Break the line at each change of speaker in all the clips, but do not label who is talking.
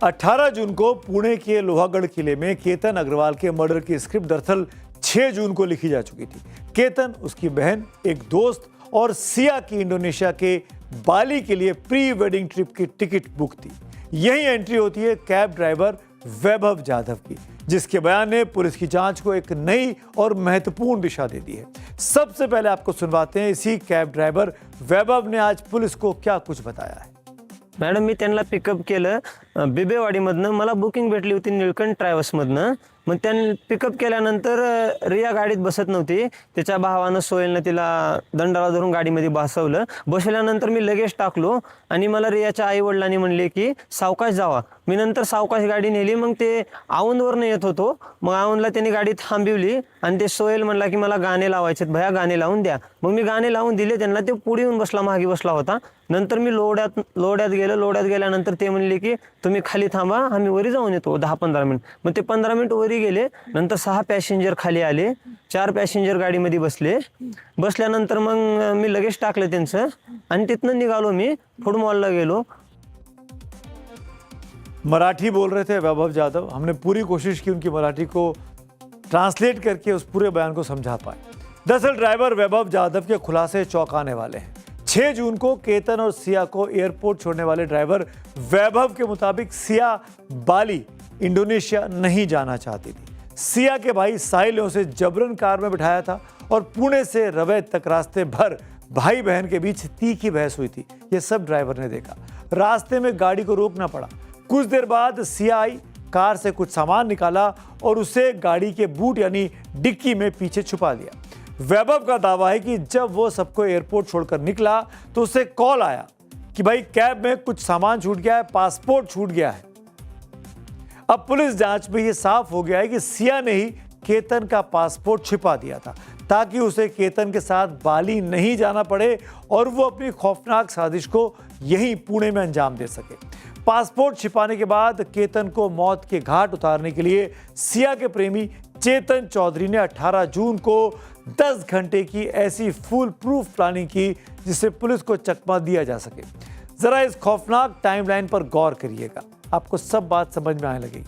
18 जून को पुणे के लोहागढ़ किले में केतन अग्रवाल के मर्डर की स्क्रिप्ट दरअसल 6 जून को लिखी जा चुकी थी। केतन, उसकी बहन, एक दोस्त और सिया की इंडोनेशिया के बाली के लिए प्री वेडिंग ट्रिप की टिकट बुक थी। यही एंट्री होती है कैब ड्राइवर वैभव जाधव की, जिसके बयान ने पुलिस की जांच को एक नई और महत्वपूर्ण दिशा दे दी है। सबसे पहले आपको सुनवाते हैं इसी कैब ड्राइवर वैभव ने आज पुलिस को क्या कुछ बताया है।
मॅडम, मी त्यांना पिकअप केलं बिबेवाडीमधनं. मला बुकिंग भेटली होती निळकंठ ट्रॅव्हल्समधनं. मग त्यांनी पिकअप केल्यानंतर रिया गाडीत बसत नव्हती. त्याच्या भावानं सोहेलनं तिला दंडाला धरून गाडीमध्ये बसवलं. बसवल्यानंतर मी लगेच टाकलो आणि मला रियाच्या आई वडिलांनी म्हणले की सावकाश जावा. मी नंतर सावकाश गाडी नेली. मग ते औंधवरनं येत होतो. मग औंधला त्यांनी गाडी थांबवली आणि ते सोहेल म्हणला की मला गाणे लावायचे, भया गाणे लावून द्या. मग मी गाणे लावून दिले त्यांना. ते पुढे येऊन बसला, मागे बसला होता. नंतर मी लोड्यात गेलो. लोड्यात गेल्यानंतर ते म्हणले की तुम्ही खाली थांबा, आम्ही वरी जाऊन येतो 10-15 मिनिट. मग ते 15 मिनिट वरी गेले. नंतर 6 पॅसेंजर खाली आले, 4 पॅसेंजर गाडीमध्ये बसले. बसल्यानंतर मग मी लगेच टाकलं त्यांचं आणि तिथनं निघालो. मी फूड मॉलला गेलो.
मराठी बोल रहे थे वैभव जाधव। हमने पूरी कोशिश की उनकी मराठी को ट्रांसलेट करके उस पूरे बयान को समझा पाए। दरअसल ड्राइवर वैभव जाधव के खुलासे चौंकाने वाले हैं। 6 जून को केतन और सिया को एयरपोर्ट छोड़ने वाले ड्राइवर वैभव के मुताबिक सिया बाली इंडोनेशिया नहीं जाना चाहती थी। सिया के भाई साहिल ने उसे जबरन कार में बिठाया था और पुणे से रवैत तक रास्ते भर भाई बहन के बीच तीखी बहस हुई थी। यह सब ड्राइवर ने देखा। रास्ते में गाड़ी को रोकना पड़ा। कुछ देर बाद सिया आई, कार से कुछ सामान निकाला और उसे गाड़ी के बूट यानी डिक्की में पीछे छुपा दिया। वैभव का दावा है कि जब वो सबको एयरपोर्ट छोड़कर निकला तो उसे कॉल आया कि भाई कैब में कुछ सामान छूट गया है, पासपोर्ट छूट गया है। अब पुलिस जांच में यह साफ हो गया है कि सिया ने ही केतन का पासपोर्ट छिपा दिया था ताकि उसे केतन के साथ बाली नहीं जाना पड़े और वो अपनी खौफनाक साजिश को यहीं पुणे में अंजाम दे सके। पासपोर्ट छिपाने के बाद केतन को मौत के घाट उतारने के लिए सिया के प्रेमी चेतन चौधरी ने 18 जून को 10 घंटे की ऐसी फुल प्रूफ प्लानिंग की जिससे पुलिस को चकमा दिया जा सके। जरा इस खौफनाक टाइमलाइन पर गौर करिएगा, आपको सब बात समझ में आने लगेगी।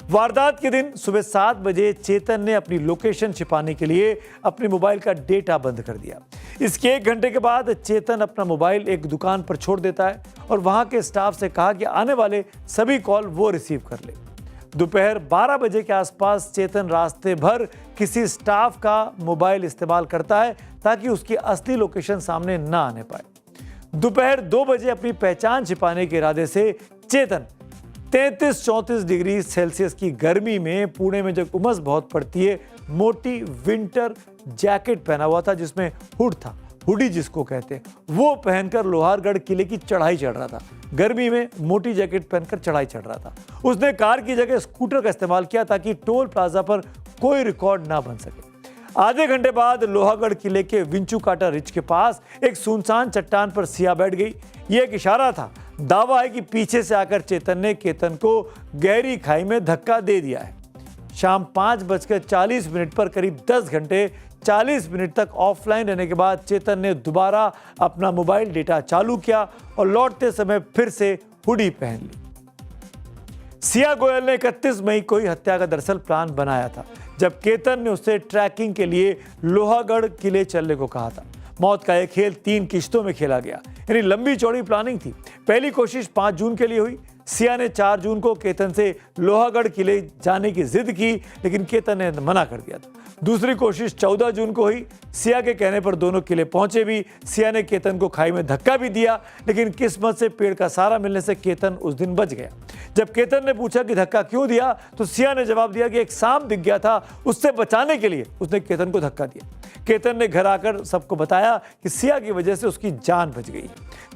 वारदात के दिन सुबह 7 बजे चेतन ने अपनी लोकेशन छिपाने के लिए अपने मोबाइल का डेटा बंद कर दिया। इसके 1 घंटे के बाद चेतन अपना मोबाइल एक दुकान पर छोड़ देता है और वहां के स्टाफ से कहा कि आने वाले सभी कॉल वो रिसीव कर ले। दोपहर 12 बजे के आसपास चेतन रास्ते भर किसी स्टाफ का मोबाइल इस्तेमाल करता है ताकि उसकी असली लोकेशन सामने ना आने पाए। दोपहर 2 बजे अपनी पहचान छिपाने के इरादे से चेतन 33-34 डिग्री सेल्सियस की गर्मी में पुणे में जब उमस बहुत पड़ती है, मोटी विंटर जैकेट पहना हुआ था जिसमें हुड था, हुडी जिसको कहते हैं, वो पहनकर लोहारगढ़ किले की चढ़ाई चढ़ रहा था। गर्मी में मोटी जैकेट पहनकर चढ़ाई चढ़ रहा था। उसने कार की जगह स्कूटर का इस्तेमाल किया ताकि टोल प्लाजा पर कोई रिकॉर्ड ना बन सके। आधे घंटे बाद लोहागढ़ किले के विंचुकाटा रिज के पास एक सुनसान चट्टान पर सिया बैठ गई। यह एक इशारा था। दावा है कि पीछे से आकर चेतन ने केतन को गहरी खाई में धक्का दे दिया है। शाम 5:40 पर करीब 10 घंटे 40 मिनट तक ऑफलाइन रहने के बाद चेतन ने दोबारा अपना मोबाइल डेटा चालू किया और लौटते समय फिर से हुडी पहन ली। सिया गोयल ने 31 मई को ही हत्या का दरअसल प्लान बनाया था, जब केतन ने उसे ट्रैकिंग के लिए लोहागढ़ किले चलने को कहा था। मौत का यह खेल 3 किश्तों में खेला गया, यानी लंबी चौड़ी प्लानिंग थी। पहली कोशिश 5 जून के लिए हुई। सिया ने 4 जून को केतन से लोहागढ़ किले जाने की जिद की, लेकिन केतन ने मना कर दिया था। दूसरी कोशिश 14 जून को हुई। सिया के कहने पर दोनों किले पहुंचे भी। सिया ने केतन को खाई में धक्का भी दिया, लेकिन किस्मत से पेड़ का सहारा मिलने से केतन उस दिन बच गया। जब केतन ने पूछा कि धक्का क्यों दिया, तो सिया ने जवाब दिया कि एक सांप दिख गया था, उससे बचाने के लिए उसने केतन को धक्का दिया। केतन ने घर आकर सबको बताया कि सिया की वजह से उसकी जान बच गई।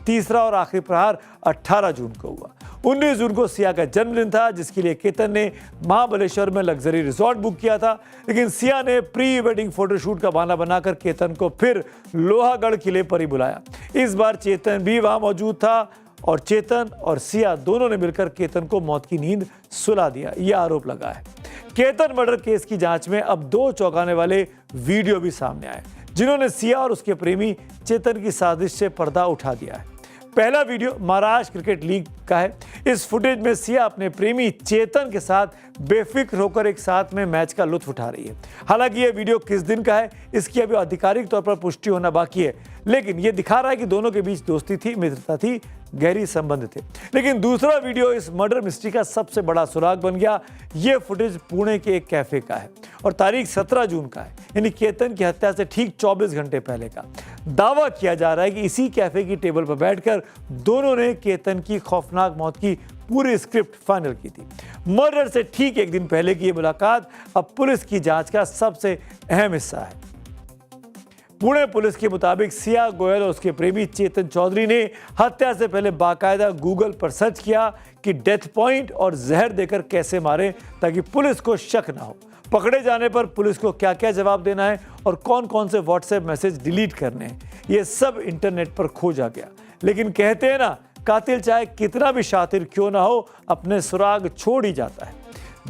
तीसरा और आखिरी प्रहार 18 जून को हुआ। 19 जून को सिया का जन्मदिन था, जिसके लिए केतन ने महाबलेश्वर में लग्जरी रिजॉर्ट बुक किया था, लेकिन सिया ने प्री वेडिंग फोटोशूट का बहाना बनाकर केतन को फिर लोहागढ़ किले पर ही बुलाया। इस बार चेतन भी वहां मौजूद था और चेतन और सिया दोनों ने मिलकर केतन को मौत की नींद सुला दिया, यह आरोप लगा है। केतन मर्डर केस की जांच में अब 2 चौंकाने वाले वीडियो भी सामने आए, जिन्होंने सिया और उसके प्रेमी चेतन की साजिश से पर्दा उठा दिया है। पहला वीडियो महाराष्ट्र क्रिकेट लीग का है। इस फुटेज में सिया अपने प्रेमी चेतन के साथ बेफिक्र होकर एक साथ में मैच का लुत्फ उठा रही है। हालांकि यह वीडियो किस दिन का है इसकी अभी आधिकारिक तौर पर पुष्टि होना बाकी है, लेकिन यह दिखा रहा है कि दोनों के बीच दोस्ती थी, मित्रता थी, गहरी संबंध थे। लेकिन दूसरा वीडियो इस मर्डर मिस्ट्री का सबसे बड़ा सुराग बन गया। यह फुटेज पुणे के एक कैफे का है और तारीख 17 जून का है, यानी केतन की हत्या से ठीक 24 घंटे पहले का। दावा किया जा रहा है कि इसी कैफे की टेबल पर बैठकर दोनों ने केतन की खौफनाक मौत की पूरी स्क्रिप्ट फाइनल की थी। मर्डर से ठीक एक दिन पहले की यह मुलाकात अब पुलिस की जांच का सबसे अहम हिस्सा है। पुणे पुलिस के मुताबिक सिया गोयल और उसके प्रेमी चेतन चौधरी ने हत्या से पहले बाकायदा गूगल पर सर्च किया कि डेथ पॉइंट और जहर देकर कैसे मारें ताकि पुलिस को शक ना हो। पकड़े जाने पर पुलिस को क्या क्या जवाब देना है और कौन कौन से व्हाट्सएप मैसेज डिलीट करने हैं, ये सब इंटरनेट पर खोजा गया। लेकिन कहते हैं ना, कातिल चाहे कितना भी शातिर क्यों ना हो, अपने सुराग छोड़ ही जाता है।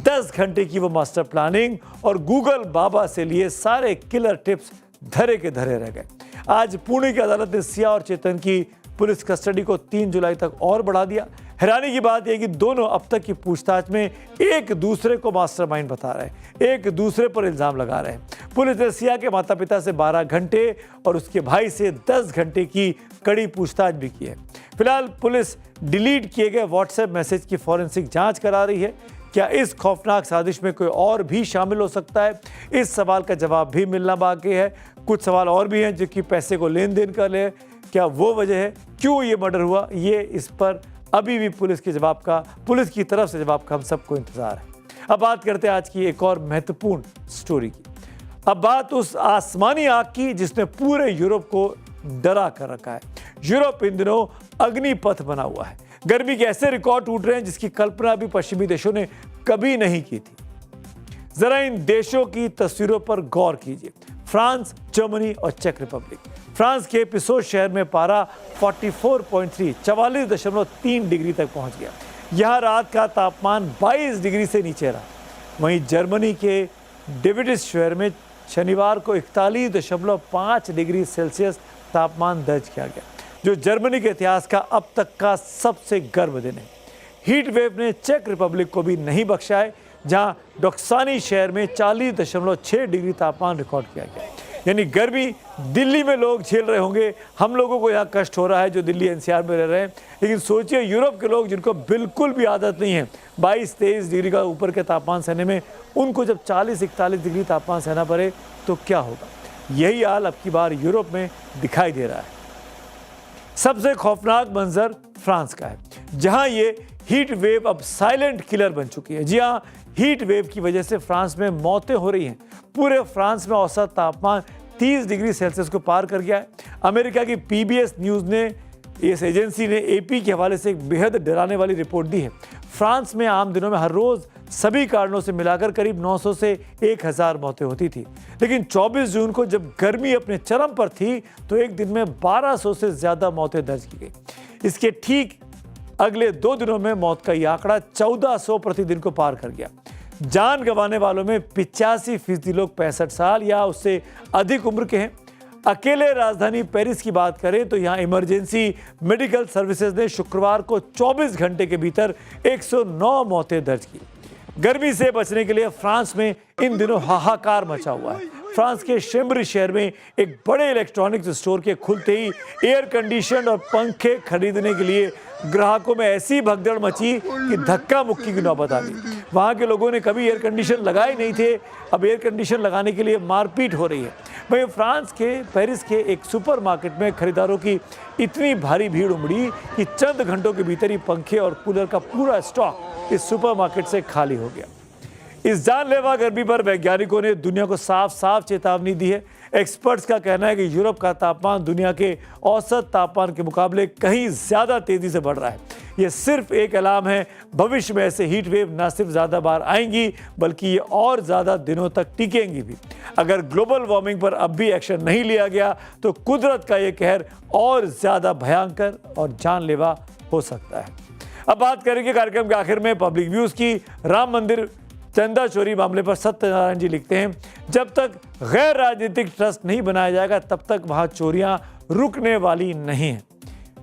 10 घंटे की वो मास्टर प्लानिंग और गूगल बाबा से लिए सारे किलर टिप्स धरे के धरे रह गए। आज पुणे की अदालत ने सिया और चेतन की पुलिस कस्टडी को 3 जुलाई तक और बढ़ा दिया। हैरानी की बात यह कि दोनों अब तक की पूछताछ में एक दूसरे को मास्टरमाइंड बता रहे हैं, एक दूसरे पर इल्जाम लगा रहे हैं। पुलिस ने सिया के माता पिता से 12 घंटे और उसके भाई से 10 घंटे की कड़ी पूछताछ भी की है। फिलहाल पुलिस डिलीट किए गए व्हाट्सएप मैसेज की फॉरेंसिक जांच करा रही है। क्या इस खौफनाक साजिश में कोई और भी शामिल हो सकता है? इस सवाल का जवाब भी मिलना बाकी है। कुछ सवाल और भी हैं जो कि पैसे को लेन देन कर ले, क्या वो वजह है क्यों ये मर्डर हुआ? ये इस पर अभी भी पुलिस पुलिस की तरफ से जवाब का हम सबको इंतजार है। अब बात करते हैं आज की एक और महत्वपूर्ण स्टोरी की। अब बात उस आसमानी आग की जिसने पूरे यूरोप को डरा कर रखा है। यूरोप इन दिनों अग्निपथ बना हुआ है। गर्मी के ऐसे रिकॉर्ड टूट रहे हैं जिसकी कल्पना भी पश्चिमी देशों ने कभी नहीं की थी। जरा इन देशों की तस्वीरों पर गौर कीजिए। फ्रांस, जर्मनी और चेक रिपब्लिक। फ्रांस के पिसो शहर में पारा 44.3 डिग्री तक पहुंच गया। यहां रात का तापमान 22 डिग्री से नीचे रहा। वहीं जर्मनी के डेविडिस शहर में शनिवार को 41.5 डिग्री सेल्सियस तापमान दर्ज किया गया, जो जर्मनी के इतिहास का अब तक का सबसे गर्म दिन है। हीट वेव ने चेक रिपब्लिक को भी नहीं बख्शा है, जहां डॉक्सानी शहर में 40.6 डिग्री तापमान रिकॉर्ड किया गया। यानी गर्मी दिल्ली में लोग झेल रहे होंगे, हम लोगों को यहाँ कष्ट हो रहा है जो दिल्ली एनसीआर में रह रहे हैं। लेकिन सोचिए यूरोप के लोग जिनको बिल्कुल भी आदत नहीं है 22-23 डिग्री का ऊपर के तापमान सहने में, उनको जब 40-41 डिग्री तापमान सहना पड़े तो क्या होगा? यही हाल अब की बार यूरोप में दिखाई दे रहा है। सबसे खौफनाक मंजर फ्रांस का है, जहां ये हीट वेव अब साइलेंट किलर बन चुकी है। जी हाँ, हीट वेव की वजह से फ्रांस में मौतें हो रही हैं। पूरे फ्रांस में औसत तापमान 30 डिग्री सेल्सियस को पार कर गया है। अमेरिका की PBS न्यूज़ ने, इस एजेंसी ने AP के हवाले से एक बेहद डराने वाली रिपोर्ट दी है। फ्रांस में आम दिनों में हर रोज़ सभी कारणों से मिलाकर करीब 900 से 1000 मौतें होती थी, लेकिन 24 जून को जब गर्मी अपने चरम पर थी तो एक दिन में 1200 से ज़्यादा मौतें दर्ज की गई। इसके ठीक अगले 2 दिनों में मौत का यह आंकड़ा 1400 प्रतिदिन को पार कर गया। जान गंवाने वालों में 85% लोग 65 साल या उससे अधिक उम्र के हैं। अकेले राजधानी पेरिस की बात करें तो यहाँ इमरजेंसी मेडिकल सर्विसेज ने शुक्रवार को 24 घंटे के भीतर 109 मौतें दर्ज की। गर्मी से बचने के लिए फ्रांस में इन दिनों हाहाकार मचा हुआ है। फ्रांस के शेम्ब्री शहर में एक बड़े इलेक्ट्रॉनिक्स स्टोर के खुलते ही एयर कंडीशन और पंखे खरीदने के लिए ग्राहकों में ऐसी भगदड़ मची कि धक्का मुक्की की नौबत आ गई। वहाँ के लोगों ने कभी एयर कंडीशन लगाए नहीं थे, अब एयर कंडीशन लगाने के लिए मारपीट हो रही है। वहीं फ्रांस के पेरिस के एक सुपरमार्केट में खरीदारों की इतनी भारी भीड़ उमड़ी कि चंद घंटों के भीतर ही पंखे और कूलर का पूरा स्टॉक इस सुपरमार्केट से खाली हो गया। इस जानलेवा गर्मी पर वैज्ञानिकों ने दुनिया को साफ साफ चेतावनी दी है। एक्सपर्ट्स का कहना है कि यूरोप का तापमान दुनिया के औसत तापमान के मुकाबले कहीं ज़्यादा तेज़ी से बढ़ रहा है। ये सिर्फ एक अलार्म है। भविष्य में ऐसे हीट वेव न सिर्फ ज़्यादा बार आएंगी बल्कि ये और ज़्यादा दिनों तक टिकेंगी भी। अगर ग्लोबल वार्मिंग पर अब भी एक्शन नहीं लिया गया तो कुदरत का ये कहर और ज़्यादा भयंकर और जानलेवा हो सकता है। अब बात करेंगे कार्यक्रम के आखिर में पब्लिक व्यूज़ की। राम मंदिर चंदा चोरी मामले पर सत्यनारायण जी लिखते हैं, जब तक गैर राजनीतिक ट्रस्ट नहीं बनाया जाएगा तब तक वहां चोरियां रुकने वाली नहीं है।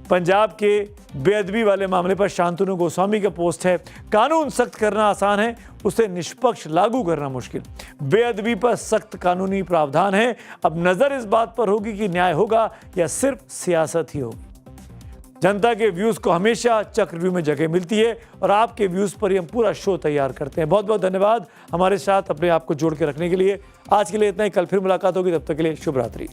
पंजाब के बेअदबी वाले मामले पर शांतनु गोस्वामी का पोस्ट है, कानून सख्त करना आसान है, उसे निष्पक्ष लागू करना मुश्किल। बेअदबी पर सख्त कानूनी प्रावधान है, अब नजर इस बात पर होगी कि न्याय होगा या सिर्फ सियासत ही होगी। जनता के व्यूज को हमेशा चक्रव्यूह में जगह मिलती है और आपके व्यूज पर ही हम पूरा शो तैयार करते हैं। बहुत बहुत धन्यवाद हमारे साथ अपने आप को जोड़ के रखने के लिए। आज के लिए इतना ही, कल फिर मुलाकात होगी, तब तक के लिए शुभ रात्रि।